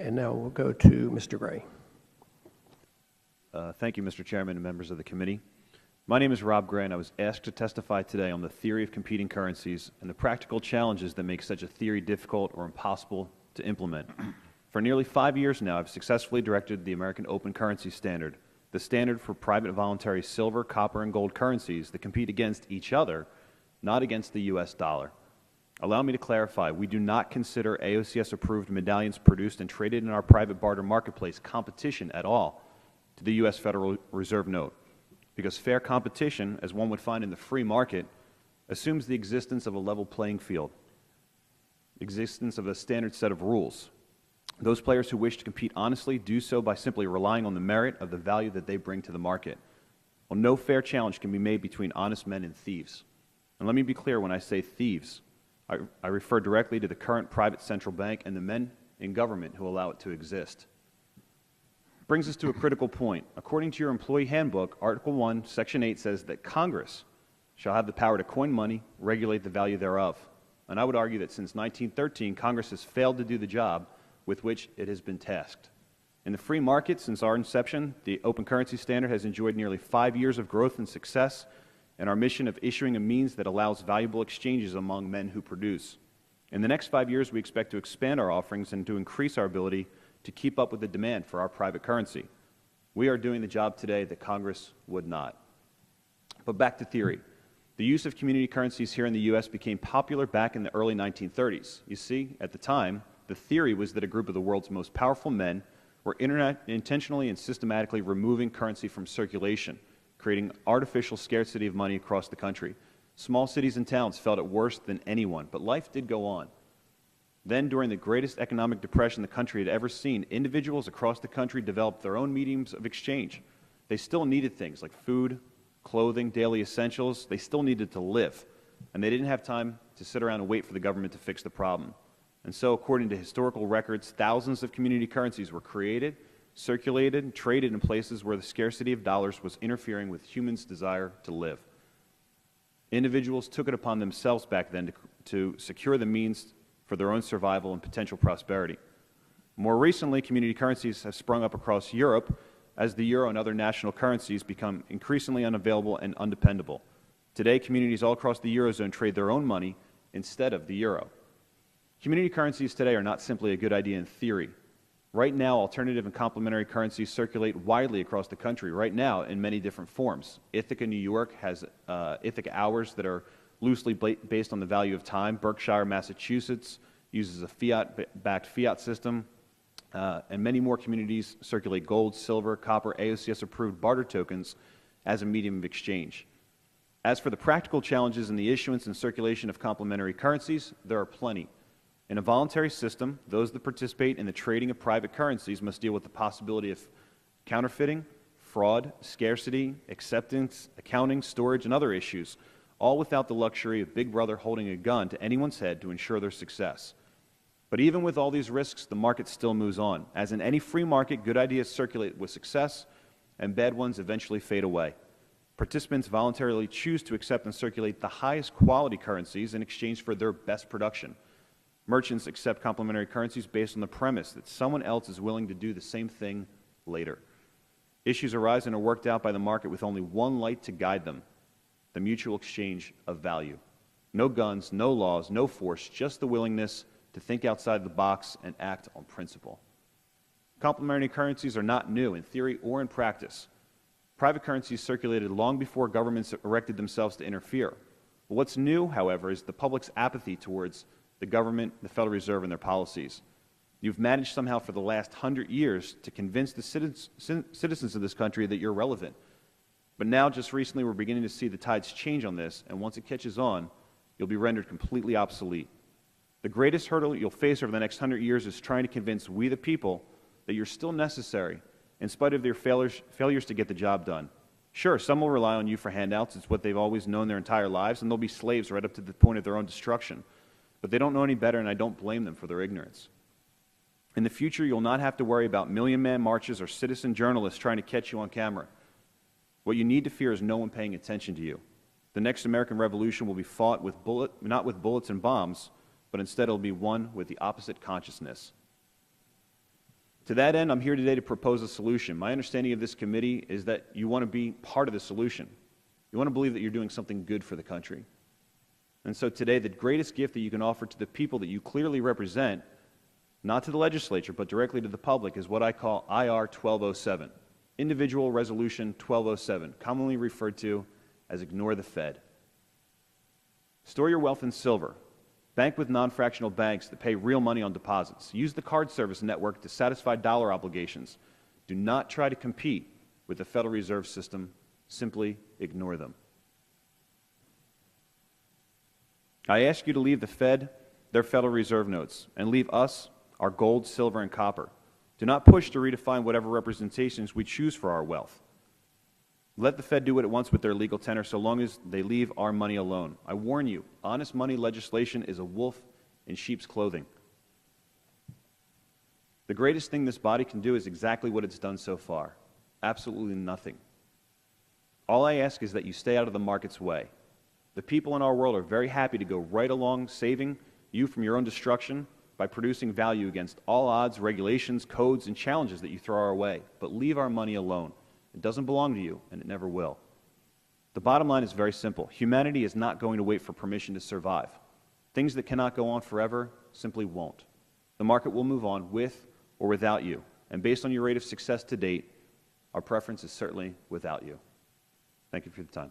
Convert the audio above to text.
And now we'll go to Mr. Gray. Thank you, Mr. Chairman and members of the committee. My name is Rob Gray, and I was asked to testify today on the theory of competing currencies and the practical challenges that make such a theory difficult or impossible to implement. For nearly 5 years now, I've successfully directed the American Open Currency Standard, the standard for private voluntary silver, copper, and gold currencies that compete against each other, not against the U.S. dollar. Allow me to clarify, we do not consider AOCS-approved medallions produced and traded in our private barter marketplace competition at all to the U.S. Federal Reserve note, because fair competition, as one would find in the free market, assumes the existence of a level playing field, existence of a standard set of rules. Those players who wish to compete honestly do so by simply relying on the merit of the value that they bring to the market. Well, no fair challenge can be made between honest men and thieves. And let me be clear, when I say thieves, I refer directly to the current private central bank and the men in government who allow it to exist. Brings us to a critical point. According to your employee handbook, Article 1, Section 8 says that Congress shall have the power to coin money, regulate the value thereof. And I would argue that since 1913, Congress has failed to do the job with which it has been tasked. In the free market, since our inception, the Open Currency Standard has enjoyed nearly 5 years of growth and success, and our mission of issuing a means that allows valuable exchanges among men who produce. In the next 5 years, we expect to expand our offerings and to increase our ability to keep up with the demand for our private currency. We are doing the job today that Congress would not. But back to theory. The use of community currencies here in the U.S. became popular back in the early 1930s. You see, at the time, the theory was that a group of the world's most powerful men were intentionally and systematically removing currency from circulation, creating artificial scarcity of money across the country. Small cities and towns felt it worse than anyone, but life did go on. Then, during the greatest economic depression the country had ever seen, individuals across the country developed their own mediums of exchange. They still needed things like food, clothing, daily essentials. They still needed to live, and they didn't have time to sit around and wait for the government to fix the problem. And so, according to historical records, thousands of community currencies were created, circulated, and traded in places where the scarcity of dollars was interfering with humans' desire to live. Individuals took it upon themselves back then to secure the means for their own survival and potential prosperity. More recently, community currencies have sprung up across Europe as the euro and other national currencies become increasingly unavailable and undependable. Today, communities all across the Eurozone trade their own money instead of the euro. Community currencies today are not simply a good idea in theory. Right now, alternative and complementary currencies circulate widely across the country, right now in many different forms. Ithaca, New York has Ithaca hours that are loosely based on the value of time. Berkshire, Massachusetts uses a fiat-backed fiat system. And many more communities circulate gold, silver, copper, AOCS-approved barter tokens as a medium of exchange. As for the practical challenges in the issuance and circulation of complementary currencies, there are plenty. In a voluntary system, those that participate in the trading of private currencies must deal with the possibility of counterfeiting, fraud, scarcity, acceptance, accounting, storage, and other issues, all without the luxury of Big Brother holding a gun to anyone's head to ensure their success. But even with all these risks, the market still moves on. As in any free market, good ideas circulate with success, and bad ones eventually fade away. Participants voluntarily choose to accept and circulate the highest quality currencies in exchange for their best production. Merchants accept complementary currencies based on the premise that someone else is willing to do the same thing later. Issues arise and are worked out by the market with only one light to guide them: the mutual exchange of value. No guns, no laws, no force, just the willingness to think outside the box and act on principle. Complementary currencies are not new in theory or in practice. Private currencies circulated long before governments erected themselves to interfere. What's new, however, is the public's apathy towards the government, the Federal Reserve, and their policies. You've managed somehow for the last 100 years to convince the citizens of this country that you're relevant. But now, just recently, we're beginning to see the tides change on this, and once it catches on, you'll be rendered completely obsolete. The greatest hurdle you'll face over the next 100 years is trying to convince we the people that you're still necessary, in spite of their failures to get the job done. Sure, some will rely on you for handouts. It's what they've always known their entire lives, and they'll be slaves right up to the point of their own destruction. But they don't know any better, and I don't blame them for their ignorance. In the future, you'll not have to worry about million-man marches or citizen journalists trying to catch you on camera. What you need to fear is no one paying attention to you. The next American Revolution will be fought with not with bullets and bombs, but instead it will be one with the opposite consciousness. To that end, I'm here today to propose a solution. My understanding of this committee is that you want to be part of the solution. You want to believe that you're doing something good for the country. And so today, the greatest gift that you can offer to the people that you clearly represent, not to the legislature, but directly to the public, is what I call IR 1207, Individual Resolution 1207, commonly referred to as Ignore the Fed. Store your wealth in silver. Bank with non-fractional banks that pay real money on deposits. Use the card service network to satisfy dollar obligations. Do not try to compete with the Federal Reserve System. Simply ignore them. I ask you to leave the Fed their Federal Reserve notes and leave us our gold, silver, and copper. Do not push to redefine whatever representations we choose for our wealth. Let the Fed do what it wants with their legal tender so long as they leave our money alone. I warn you, honest money legislation is a wolf in sheep's clothing. The greatest thing this body can do is exactly what it's done so far. Absolutely nothing. All I ask is that you stay out of the market's way. The people in our world are very happy to go right along saving you from your own destruction by producing value against all odds, regulations, codes, and challenges that you throw our way. But leave our money alone. It doesn't belong to you, and it never will. The bottom line is very simple. Humanity is not going to wait for permission to survive. Things that cannot go on forever simply won't. The market will move on with or without you. And based on your rate of success to date, our preference is certainly without you. Thank you for your time.